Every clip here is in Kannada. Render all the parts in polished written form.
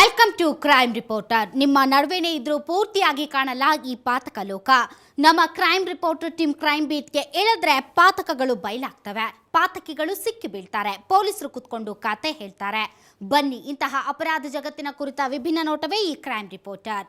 Welcome to crime reporter. ನಿಮ್ಮ ನಡುವೆನೇ ಇದ್ರೂ ಪೂರ್ತಿಯಾಗಿ ಕಾಣಲ್ಲ ಈ ಪಾತಕ ಲೋಕ. ನಮ್ಮ ಕ್ರೈಮ್ ರಿಪೋರ್ಟರ್ ಟೀಮ್ ಕ್ರೈಮ್ ಬೀಟ್ಗೆ ಇಳಿದ್ರೆ ಪಾತಕಗಳು ಬಯಲಾಗ್ತವೆ, ಪಾತಕಿಗಳು ಸಿಕ್ಕಿ ಬೀಳ್ತಾರೆ, ಪೊಲೀಸರು ಕುತ್ಕೊಂಡು ಕತೆ ಹೇಳ್ತಾರೆ. ಬನ್ನಿ, ಇಂತಹ ಅಪರಾಧ ಜಗತ್ತಿನ ಕುರಿತ ವಿಭಿನ್ನ ನೋಟವೇ ಈ ಕ್ರೈಮ್ ರಿಪೋರ್ಟರ್.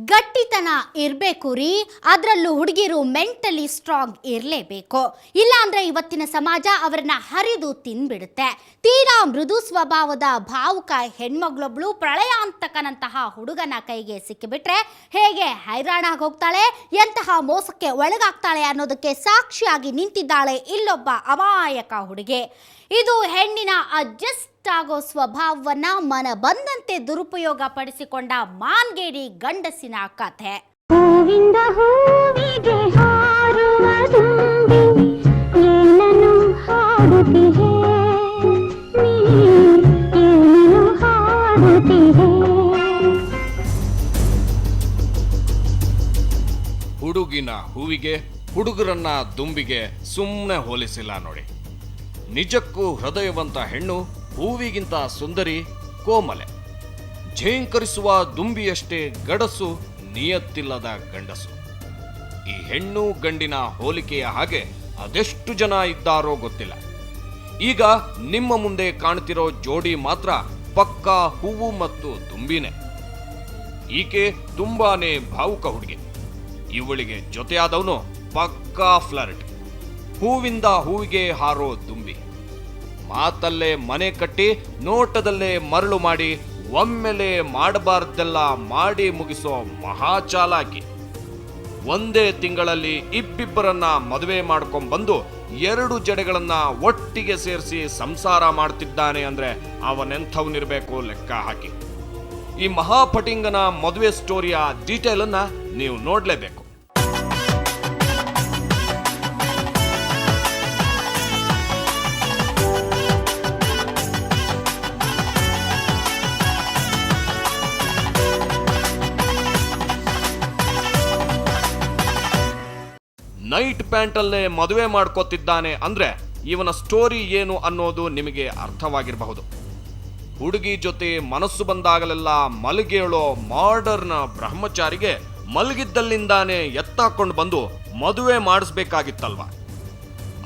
ಗಟ್ಟಿತನ ಇರಬೇಕು ರೀ, ಅದರಲ್ಲೂ ಹುಡುಗಿರು ಮೆಂಟಲಿ ಸ್ಟ್ರಾಂಗ್ ಇರಲೇಬೇಕು. ಇಲ್ಲ ಅಂದ್ರೆ ಇವತ್ತಿನ ಸಮಾಜ ಅವರನ್ನ ಹರಿದು ತಿನ್ಬಿಡುತ್ತೆ. ತೀರಾ ಮೃದು ಸ್ವಭಾವದ ಭಾವುಕ ಹೆಣ್ಮಗಳೊಬ್ಳು ಪ್ರಳಯಾಂತಕನಂತಹ ಹುಡುಗನ ಕೈಗೆ ಸಿಕ್ಕಿಬಿಟ್ರೆ ಹೇಗೆ ಹೈರಾಣಾಗಿ ಹೋಗ್ತಾಳೆ, ಎಂತಹ ಮೋಸಕ್ಕೆ ಒಳಗಾಗ್ತಾಳೆ ಅನ್ನೋದಕ್ಕೆ ಸಾಕ್ಷಿಯಾಗಿ ನಿಂತಿದ್ದಾಳೆ ಇಲ್ಲೊಬ್ಬ ಅಮಾಯಕ ಹುಡುಗಿ. ಇದು ಹೆಣ್ಣಿನ ಅಡ್ಜಸ್ಟ್ ಆಗೋ ಸ್ವಭಾವವನ್ನ ಮನ ಬಂದಂತೆ ದುರುಪಯೋಗ ಪಡಿಸಿಕೊಂಡ ಮಾನ್ಗೇಡಿ ಗಂಡಸಿನ ಕಥೆ. ಹೂವಿಂದ ಹೂವಿಗೆ ಹಾರುವ ದುಂಬಿ ಏನನ್ನು ಹಾಡುತ್ತಿದೆ, ಏನನ್ನು ಹಾಡುತ್ತಿದೆ. ಹುಡುಗಿನ ಹೂವಿಗೆ, ಹುಡುಗರನ್ನ ದುಂಬಿಗೆ ಸುಮ್ಮನೆ ಹೋಲಿಸಿಲ್ಲ ನೋಡಿ. ನಿಜಕ್ಕೂ ಹೃದಯವಂತ ಹೆಣ್ಣು ಹೂವಿಗಿಂತ ಸುಂದರಿ, ಕೋಮಲೆ. ಝೇಂಕರಿಸುವ ದುಂಬಿಯಷ್ಟೇ ಗಡಸು, ನಿಯತ್ತಿಲ್ಲದ ಗಂಡಸು. ಈ ಹೆಣ್ಣು ಗಂಡಿನ ಹೋಲಿಕೆಯ ಹಾಗೆ ಅದೆಷ್ಟು ಜನ ಇದ್ದಾರೋ ಗೊತ್ತಿಲ್ಲ. ಈಗ ನಿಮ್ಮ ಮುಂದೆ ಕಾಣ್ತಿರೋ ಜೋಡಿ ಮಾತ್ರ ಪಕ್ಕಾ ಹೂವು ಮತ್ತು ದುಂಬಿನೇ. ಈಕೆ ತುಂಬಾನೇ ಭಾವುಕ ಹುಡುಗಿ. ಇವಳಿಗೆ ಜೊತೆಯಾದವನು ಪಕ್ಕಾ ಫ್ಲರ್ಟ್. ಹೂವಿಂದ ಹೂವಿಗೆ ಹಾರೋ ದುಂಬಿ. ಮಾತಲ್ಲೇ ಮನೆ ಕಟ್ಟಿ, ನೋಟದಲ್ಲೇ ಮರಳು ಮಾಡಿ, ಒಮ್ಮೆಲೆ ಮಾಡಬಾರ್ದೆಲ್ಲ ಮಾಡಿ ಮುಗಿಸೋ ಮಹಾಚಾಲಾಕಿ. ಒಂದೇ ತಿಂಗಳಲ್ಲಿ ಇಬ್ಬಿಬ್ಬರನ್ನ ಮದುವೆ ಮಾಡ್ಕೊಂಡ್ಬಂದು 2 ಜಡೆಗಳನ್ನ ಒಟ್ಟಿಗೆ ಸೇರಿಸಿ ಸಂಸಾರ ಮಾಡ್ತಿದ್ದಾನೆ ಅಂದ್ರೆ ಅವನೆಂಥವನಿರ್ಬೇಕು ಲೆಕ್ಕ ಹಾಕಿ. ಈ ಮಹಾಪಟಿಂಗನ ಮದುವೆ ಸ್ಟೋರಿಯ ಡೀಟೇಲ್ ಅನ್ನ ನೀವು ನೋಡ್ಲೇಬೇಕು. ನೈಟ್ ಪ್ಯಾಂಟಲ್ಲೇ ಮದುವೆ ಮಾಡ್ಕೋತಿದ್ದಾನೆ ಅಂದ್ರೆ ಇವನ ಸ್ಟೋರಿ ಏನು ಅನ್ನೋದು ನಿಮಗೆ ಅರ್ಥವಾಗಿರಬಹುದು. ಹುಡುಗಿ ಜೊತೆ ಮನಸ್ಸು ಬಂದಾಗಲೆಲ್ಲ ಮಲಗೇಳೋ ಮಾಡರ್ನ್ ಬ್ರಹ್ಮಚಾರಿಗೆ ಮಲಗಿದ್ದಲ್ಲಿಂದಾನೆ ಎತ್ತಾಕೊಂಡು ಬಂದು ಮದುವೆ ಮಾಡಿಸ್ಬೇಕಾಗಿತ್ತಲ್ವ.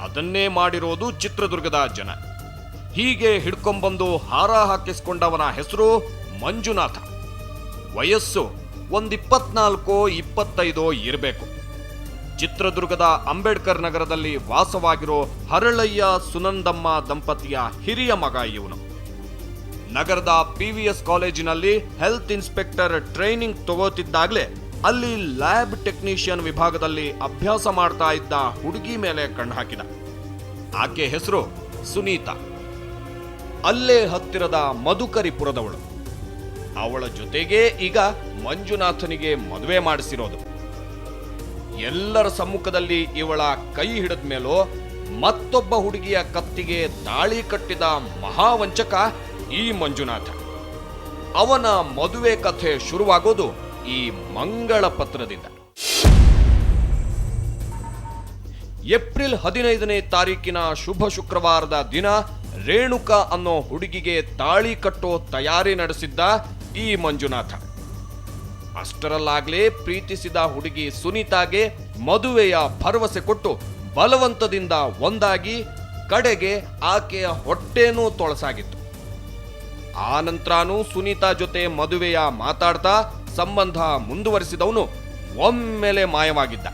ಅದನ್ನೇ ಮಾಡಿರೋದು ಚಿತ್ರದುರ್ಗದ ಜನ. ಹೀಗೆ ಹಿಡ್ಕೊಂಡ್ಬಂದು ಹಾರ ಹಾಕಿಸ್ಕೊಂಡವನ ಹೆಸರು ಮಂಜುನಾಥ. ವಯಸ್ಸು 24-25 ಇರಬೇಕು. ಚಿತ್ರದುರ್ಗದ ಅಂಬೇಡ್ಕರ್ ನಗರದಲ್ಲಿ ವಾಸವಾಗಿರೋ ಹರಳಯ್ಯ ಸುನಂದಮ್ಮ ದಂಪತಿಯ ಹಿರಿಯ ಮಗ ಇವನು. ನಗರದ PVS ಕಾಲೇಜಿನಲ್ಲಿ ಹೆಲ್ತ್ ಇನ್ಸ್ಪೆಕ್ಟರ್ ಟ್ರೈನಿಂಗ್ ತಗೋತಿದ್ದಾಗಲೇ ಅಲ್ಲಿ ಲ್ಯಾಬ್ ಟೆಕ್ನಿಷಿಯನ್ ವಿಭಾಗದಲ್ಲಿ ಅಭ್ಯಾಸ ಮಾಡ್ತಾ ಇದ್ದ ಹುಡುಗಿ ಮೇಲೆ ಕಣ್ಣು ಹಾಕಿದ. ಆಕೆ ಹೆಸರು ಸುನೀತಾ. ಅಲ್ಲೇ ಹತ್ತಿರದ ಮಧುಕರಿಪುರದವಳು. ಅವಳ ಜೊತೆಗೇ ಈಗ ಮಂಜುನಾಥನಿಗೆ ಮದುವೆ ಮಾಡಿಸಿರೋದು. ಎಲ್ಲರ ಸಮ್ಮುಖದಲ್ಲಿ ಇವಳ ಕೈ ಹಿಡಿದ ಮೇಲೂ ಮತ್ತೊಬ್ಬ ಹುಡುಗಿಯ ಕತ್ತಿಗೆ ತಾಳಿ ಕಟ್ಟಿದ ಮಹಾವಂಚಕ ಈ ಮಂಜುನಾಥ. ಅವನ ಮದುವೆ ಕಥೆ ಶುರುವಾಗೋದು ಈ ಮಂಗಳ ಪತ್ರದಿಂದ. ಏಪ್ರಿಲ್ 15ನೇ ತಾರೀಕಿನ ಶುಭ ಶುಕ್ರವಾರದ ದಿನ ರೇಣುಕಾ ಅನ್ನೋ ಹುಡುಗಿಗೆ ತಾಳಿ ಕಟ್ಟೋ ತಯಾರಿ ನಡೆಸಿದ್ದ ಈ ಮಂಜುನಾಥ. ಅಷ್ಟರಲ್ಲಾಗ್ಲೇ ಪ್ರೀತಿಸಿದ ಹುಡುಗಿ ಸುನೀತಾಗೆ ಮದುವೆಯ ಭರವಸೆ ಕೊಟ್ಟು ಬಲವಂತದಿಂದ ಒಂದಾಗಿ ಕಡೆಗೆ ಆಕೆಯ ಹೊಟ್ಟೆನೂ ತೊಳಸಾಗಿತ್ತು. ಆ ನಂತರನೂ ಸುನೀತಾ ಜೊತೆ ಮದುವೆಯ ಮಾತಾಡ್ತಾ ಸಂಬಂಧ ಮುಂದುವರಿಸಿದವನು ಒಮ್ಮೆಲೆ ಮಾಯವಾಗಿದ್ದ.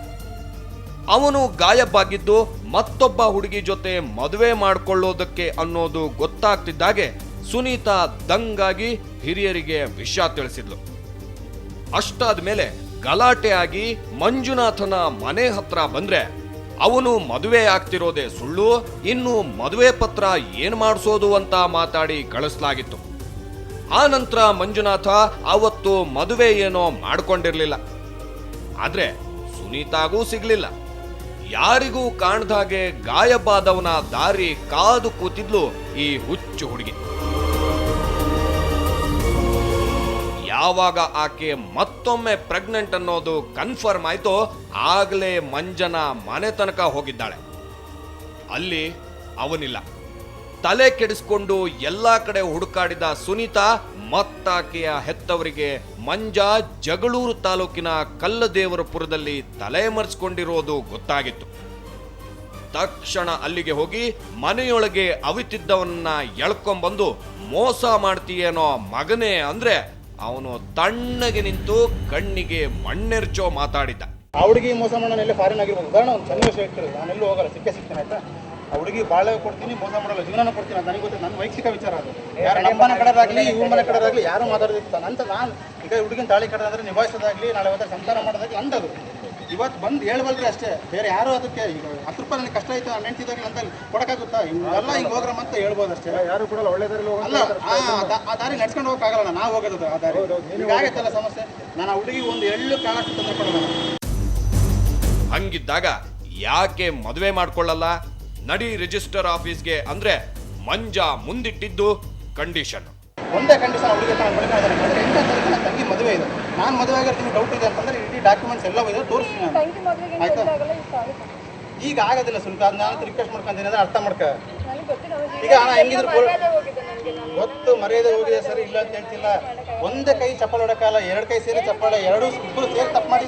ಅವನು ಗಾಯಬಾಗಿದ್ದು ಮತ್ತೊಬ್ಬ ಹುಡುಗಿ ಜೊತೆ ಮದುವೆ ಮಾಡಿಕೊಳ್ಳೋದಕ್ಕೆ ಅನ್ನೋದು ಗೊತ್ತಾಗ್ತಿದ್ದಾಗೆ ಸುನೀತಾ ದಂಗಾಗಿ ಹಿರಿಯರಿಗೆ ವಿಷಯ ತಿಳಿಸಿದ್ಲು. ಅಷ್ಟಾದ ಮೇಲೆ ಗಲಾಟೆ ಆಗಿ ಮಂಜುನಾಥನ ಮನೆ ಹತ್ರ ಬಂದ್ರೆ ಅವನು ಮದುವೆ ಆಗ್ತಿರೋದೇ ಸುಳ್ಳು, ಇನ್ನು ಮದುವೆ ಪತ್ರ ಏನ್ ಮಾಡಿಸೋದು ಅಂತ ಮಾತಾಡಿ ಕಳಿಸಲಾಗಿತ್ತು. ಆ ನಂತರ ಮಂಜುನಾಥ ಅವತ್ತು ಮದುವೆ ಏನೋ ಮಾಡ್ಕೊಂಡಿರ್ಲಿಲ್ಲ. ಆದ್ರೆ ಸುನೀತಾಗೂ ಸಿಗ್ಲಿಲ್ಲ. ಯಾರಿಗೂ ಕಾಣ್ದಾಗೆ ಗಾಯಬಾದವನ ದಾರಿ ಕಾದು ಕೂತಿದ್ಲು ಈ ಹುಚ್ಚು ಹುಡುಗಿ. ಯಾವಾಗ ಆಕೆ ಮತ್ತೊಮ್ಮೆ ಪ್ರೆಗ್ನೆಂಟ್ ಅನ್ನೋದು ಕನ್ಫರ್ಮ್ ಆಯ್ತೋ ಆಗಲೇ ಮಂಜನ ಮನೆ ತನಕ ಹೋಗಿದ್ದಾಳೆ. ಅಲ್ಲಿ ಅವನಿಲ್ಲ. ತಲೆ ಕೆಡಿಸ್ಕೊಂಡು ಎಲ್ಲಾ ಕಡೆ ಹುಡುಕಾಡಿದ ಸುನೀತಾ ಮತ್ತಾಕೆಯ ಹೆತ್ತವರಿಗೆ ಮಂಜಾ ಜಗಳೂರು ತಾಲೂಕಿನ ಕಲ್ಲದೇವರಪುರದಲ್ಲಿ ತಲೆ ಮರೆಸಿಕೊಂಡಿರೋದು ಗೊತ್ತಾಗಿತ್ತು. ತಕ್ಷಣ ಅಲ್ಲಿಗೆ ಹೋಗಿ ಮನೆಯೊಳಗೆ ಅವಿತಿದ್ದವನ್ನ ಎಳ್ಕೊಂಡ್ಬಂದು ಮೋಸ ಮಾಡ್ತೀಯೇನೋ ಮಗನೇ ಅಂದ್ರೆ ಅವನು ತಣ್ಣಗೆ ನಿಂತು ಕಣ್ಣಿಗೆ ಮಣ್ಣೆರ್ಚೋ ಮಾತಾಡಿದ್ದ. ಆ ಹುಡುಗಿ ಮೋಸ ಮಾಡೋಣ ಎಲ್ಲೇ ಫಾರಿನ್ ಆಗಿರ್ಬೋದು. ಉದಾಹರಣೆ ಒಂದು ಸನ್ನಿವೇಶ ಹೇಳ್ತಿರೋದು, ನಾನೆಲ್ಲೂ ಹೋಗಲ್ಲ, ಸಿಗ್ತೇನೆ ಆಯ್ತಾ. ಆ ಹುಡುಗಿ ಬಾಳೆ ಕೊಡ್ತೀನಿ, ಮೋಸ ಮಾಡಲ್ಲ, ಜೀವನ ಕೊಡ್ತೀನಿ ಅಂತ ನನಗೆ ಗೊತ್ತಿಲ್ಲ. ನನ್ನ ವೈಯಕ್ತಿಕ ವಿಚಾರ ಅದು. ಯಾರು ನಮ್ಮನೆ ಕಡೆದಾಗಲಿ ಇವ್ರ ಮನೆ ಕಡೆದಾಗಲಿ ಯಾರು ಮಾತಾಡೋದಿತ್ತು ಅಂತ ನಾನು ಈಗ ಹುಡುಗಿನ ತಾಳಿ ಕಟ್ಟೋದಂದ್ರೆ ನಿಭಾಯಿಸೋದಾಗ್ಲಿ, ನಾಳೆ ಹೊತ್ತ ಸಂಸಾರ ಮಾಡೋದಾಗ್ಲಿ ಅಂದದು. ಇವತ್ತು ಬಂದು ಹೇಳ್ಬಲ್ರಿ ಅಷ್ಟೇ, ಬೇರೆ ಯಾರು ಅದಕ್ಕೆ ಈಗ 10 ರೂಪಾಯಿ ನನಗೆ ಕಷ್ಟ ಆಯ್ತು ನಾನು ನೆನ್ಸಿದಾಗಲಿ ಅಂತ ಕೊಡಕ್ಕಾಗುತ್ತಾ? ಹಿಂಗೆಲ್ಲ ಹಿಂಗೆ ಹೋಗ್ರಮ್ಮ ಅಂತ ಹೇಳ್ಬೋದು ಅಷ್ಟೇ. ಯಾರು ಕೂಡ ಒಳ್ಳೆ ದಾರಿ ಅಲ್ಲ, ಆ ದಾರಿ ನಡ್ಸ್ಕೊಂಡು ಹೋಗೋಕ್ಕಾಗಲ್ಲ, ನಾವು ಹೋಗೋದು ಆ ದಾರಿ. ಹೀಗಾಗೈತಲ್ಲ ಸಮಸ್ಯೆ. ನಾನು ಆ ಹುಡುಗಿ ಒಂದು ಎಳ್ಳು ಕಾಳಷ್ಟು ತೊಂದರೆ ಕೊಡೋಣ. ಹಂಗಿದ್ದಾಗ ಯಾಕೆ ಮದುವೆ ಮಾಡ್ಕೊಳ್ಳಲ್ಲ? ನಡಿ ರಿಜಿಸ್ಟರ್ ಆಫೀಸ್ಗೆ ಅಂದ್ರೆ ಮಂಜಾ ಮುಂದಿಟ್ಟಿದ್ದು ಕಂಡೀಷನ್. ಒಂದೇ ಕಂಡೀಷನ್, ಹುಡುಗಿ ನಾನು ಮದುವೆ ಮಾಡಿದ್ರೆ 8ನೇ ತಾರೀಕು ನನ್ನ ತಂಗಿ ಮದುವೆ ಇದೆ. ನಾನು ಮದುವೆ ಆಗಿರ್ತೀನಿ ಡೌಟ್ ಇದೆ ಅಂತಂದ್ರೆ ಇಡೀ ಡಾಕ್ಯುಮೆಂಟ್ಸ್ ಎಲ್ಲ ಇದೆ, ತೋರಿಸ್ತೀನಿ ನಾನು. ಆಯ್ತಾ? ಈಗ ಆಗೋದಿಲ್ಲ ಸುನೀತಾ, ಅದು ನಾನು ರಿಕ್ವೆಸ್ಟ್ ಮಾಡ್ಕೊಂತೀನಿ ಅಂದ್ರೆ ಅರ್ಥ ಮಾಡ್ಕ. ಈಗ ನಾನು ಹೆಂಗಿದ್ರು ಗೊತ್ತು, ಮರ್ಯಾದೆ ಹೋಗಿದೆ ಸರಿ ಇಲ್ಲ ಅಂತ ಹೇಳ್ತಿಲ್ಲ. ಒಂದೇ ಕೈ ಚಪ್ಪಲ್ ಹೊಡಕಲ್ಲ, 2 ಕೈ ಸೇರಿ ಚಪ್ಪಾಳೆ, ಇಬ್ಬರು ಸೇರಿ ತಪ್ಪು ಮಾಡಿ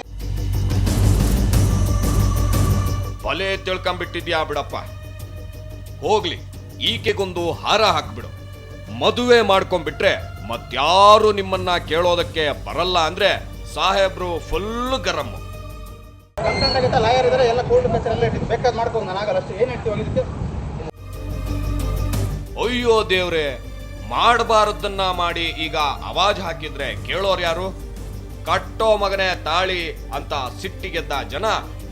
ಬಲೆ ತಿಳ್ಕೊಂಬಿಟ್ಟಿದ್ಯಾ ಬಿಡಪ್ಪ. ಹೋಗ್ಲಿ, ಈಕೆಗೊಂದು ಹಾರ ಹಾಕ್ಬಿಡು. ಮದುವೆ ಮಾಡ್ಕೊಂಡ್ಬಿಟ್ರೆ ಮತ್ಯಾರು ನಿಮ್ಮನ್ನ ಕೇಳೋದಕ್ಕೆ ಬರಲ್ಲ ಅಂದ್ರೆ ಸಾಹೇಬ್ರು ಫುಲ್ ಗರಂ. ಕನ್ಸಂಟ್ ಲಾಯರ್ ಇದ್ರೆ ಎಲ್ಲ ಕೋರ್ಟ್ ಕಚೇರಿ ಎಲ್ಲ ಇಟ್ಟಿದ್ದು, ಬೇಕಾದ್ ಮಾಡ್ಕೊಂಡು ನಾನು ಆಗಲ್ಲ ಅಷ್ಟೇ. ಏನು ಹೇಳ್ತೀವಿ ಹೋಗಿದ್ದಕ್ಕೆ? ಅಯ್ಯೋ ದೇವ್ರೆ, ಮಾಡಬಾರದನ್ನ ಮಾಡಿ ಈಗ ಅವಾಜ್ ಹಾಕಿದ್ರೆ ಕೇಳೋರು ಯಾರು? ಕಟ್ಟೋ ಮಗನೇ ತಾಳಿ ಅಂತ ಸಿಟ್ಟಿಗೆದ್ದ ಜನ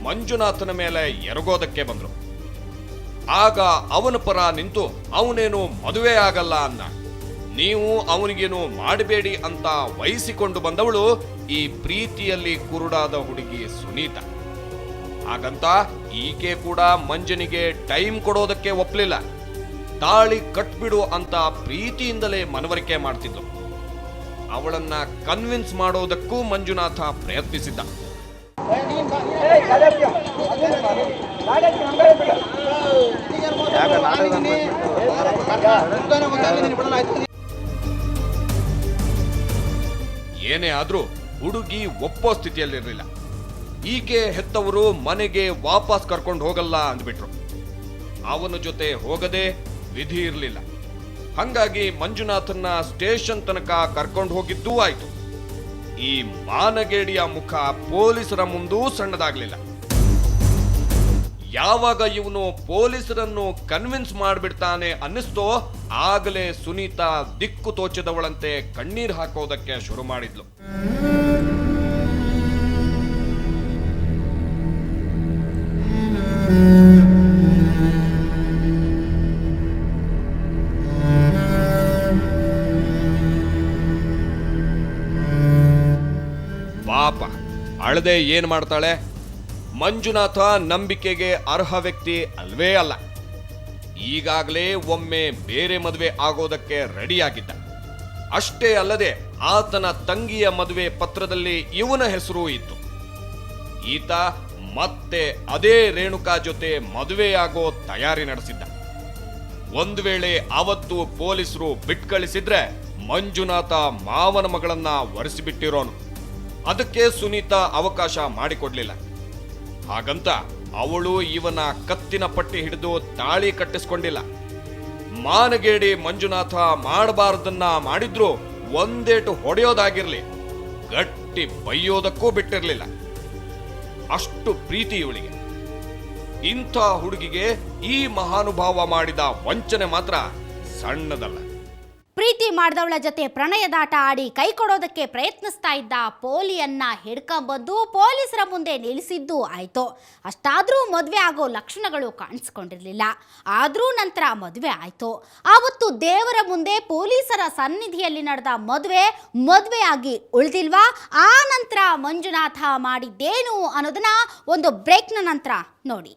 ಮಂಜುನಾಥನ ಮೇಲೆ ಎರಗೋದಕ್ಕೆ ಬಂದ್ರು. ಆಗ ಅವನ ಪರ ನಿಂತು ಅವನೇನು ಮದುವೆ ಆಗಲ್ಲ ಅನ್ನ, ನೀವು ಅವನಿಗೇನು ಮಾಡಬೇಡಿ ಅಂತ ವಹಿಸಿಕೊಂಡು ಬಂದವಳು ಈ ಪ್ರೀತಿಯಲ್ಲಿ ಕುರುಡಾದ ಹುಡುಗಿ ಸುನೀತಾ. ಹಾಗಂತ ಈಕೆ ಕೂಡ ಮಂಜನಿಗೆ ಟೈಮ್ ಕೊಡೋದಕ್ಕೆ ಒಪ್ಲಿಲ್ಲ. ತಾಳಿ ಕಟ್ಬಿಡು ಅಂತ ಪ್ರೀತಿಯಿಂದಲೇ ಮನವರಿಕೆ ಮಾಡ್ತಿದ್ದು. ಅವಳನ್ನ ಕನ್ವಿನ್ಸ್ ಮಾಡೋದಕ್ಕೂ ಮಂಜುನಾಥ ಪ್ರಯತ್ನಿಸಿದ್ದ. ಏನೇ ಆದ್ರೂ ಹುಡುಗಿ ಒಪ್ಪೋ ಸ್ಥಿತಿಯಲ್ಲಿರಲಿಲ್ಲ. ಈಕೆ ಹೆತ್ತವರು ಮನೆಗೆ ವಾಪಸ್ ಕರ್ಕೊಂಡು ಹೋಗಲ್ಲ ಅಂದ್ಬಿಟ್ರು. ಅವನ ಜೊತೆ ಹೋಗದೆ ವಿಧಿ ಇರಲಿಲ್ಲ. ಹಂಗಾಗಿ ಮಂಜುನಾಥನ್ನ ಸ್ಟೇಷನ್ ತನಕ ಕರ್ಕೊಂಡು ಹೋಗಿದ್ದೂ ಆಯ್ತು. ಈ ಮಾನಗೇಡಿಯ ಮುಖ ಪೊಲೀಸರ ಮುಂದೂ ಸಣ್ಣದಾಗ್ಲಿಲ್ಲ. ಯಾವಾಗ ಇವನು ಪೊಲೀಸರನ್ನು ಕನ್ವಿನ್ಸ್ ಮಾಡ್ಬಿಡ್ತಾನೆ ಅನ್ನಿಸ್ತೋ ಆಗಲೇ ಸುನೀತಾ ದಿಕ್ಕು ತೋಚದವಳಂತೆ ಕಣ್ಣೀರ್ ಹಾಕೋದಕ್ಕೆ ಶುರು ಮಾಡಿದ್ಲು. ಪಾಪ ಅಳದೆ ಏನ್ ಮಾಡ್ತಾಳೆ? ಮಂಜುನಾಥ ನಂಬಿಕೆಗೆ ಅರ್ಹ ವ್ಯಕ್ತಿ ಅಲ್ವೇ ಅಲ್ಲ. ಈಗಾಗಲೇ ಒಮ್ಮೆ ಬೇರೆ ಮದುವೆ ಆಗೋದಕ್ಕೆ ರೆಡಿಯಾಗಿದ್ದ. ಅಷ್ಟೇ ಅಲ್ಲದೆ ಆತನ ತಂಗಿಯ ಮದುವೆ ಪತ್ರದಲ್ಲಿ ಇವನ ಹೆಸರು ಇತ್ತು. ಈತ ಮತ್ತೆ ಅದೇ ರೇಣುಕಾ ಜೊತೆ ಮದುವೆಯಾಗೋ ತಯಾರಿ ನಡೆಸಿದ್ದ. ಒಂದು ವೇಳೆ ಅವತ್ತು ಪೊಲೀಸರು ಬಿಟ್ಕಳಿಸಿದ್ರೆ ಮಂಜುನಾಥ ಮಾವನ ಮಗಳನ್ನ ಒರೆಸಿಬಿಟ್ಟಿರೋನು. ಅದಕ್ಕೆ ಸುನೀತಾ ಅವಕಾಶ ಮಾಡಿಕೊಡ್ಲಿಲ್ಲ. ಹಾಗಂತ ಅವಳು ಇವನ ಕತ್ತಿನ ಪಟ್ಟಿ ಹಿಡಿದು ತಾಳಿ ಕಟ್ಟಿಸ್ಕೊಂಡಿಲ್ಲ. ಮಾನಗೇಡಿ ಮಂಜುನಾಥ ಮಾಡಬಾರದನ್ನ ಮಾಡಿದ್ರು ಒಂದೇಟು ಹೊಡೆಯೋದಾಗಿರ್ಲಿ, ಗಟ್ಟಿ ಬೈಯೋದಕ್ಕೂ ಬಿಟ್ಟಿರ್ಲಿಲ್ಲ. ಅಷ್ಟು ಪ್ರೀತಿ ಇವಳಿಗೆ. ಇಂಥ ಹುಡುಗಿಗೆ ಈ ಮಹಾನುಭಾವ ಮಾಡಿದ ವಂಚನೆ ಮಾತ್ರ ಸಣ್ಣದಲ್ಲ. ಪ್ರೀತಿ ಮಾಡಿದವಳ ಜೊತೆ ಪ್ರಣಯದಾಟ ಆಡಿ ಕೈ ಕೊಡೋದಕ್ಕೆ ಪ್ರಯತ್ನಿಸ್ತಾ ಇದ್ದ ಪೋಲಿಯನ್ನ ಹಿಡ್ಕೊಂಡ್ಬಂದು ಪೊಲೀಸರ ಮುಂದೆ ನಿಲ್ಲಿಸಿದ್ದು ಆಯ್ತು. ಅಷ್ಟಾದ್ರೂ ಮದುವೆ ಆಗೋ ಲಕ್ಷಣಗಳು ಕಾಣಿಸ್ಕೊಂಡಿರ್ಲಿಲ್ಲ. ಆದ್ರೂ ನಂತರ ಮದುವೆ ಆಯ್ತು. ಆವತ್ತು ದೇವರ ಮುಂದೆ ಪೊಲೀಸರ ಸನ್ನಿಧಿಯಲ್ಲಿ ನಡೆದ ಮದುವೆಯಾಗಿ ಉಳಿದಿಲ್ವಾ? ಆ ನಂತರ ಮಂಜುನಾಥ ಮಾಡಿದ್ದೇನು ಅನ್ನೋದನ್ನ ಒಂದು ಬ್ರೇಕ್ನ ನಂತರ ನೋಡಿ.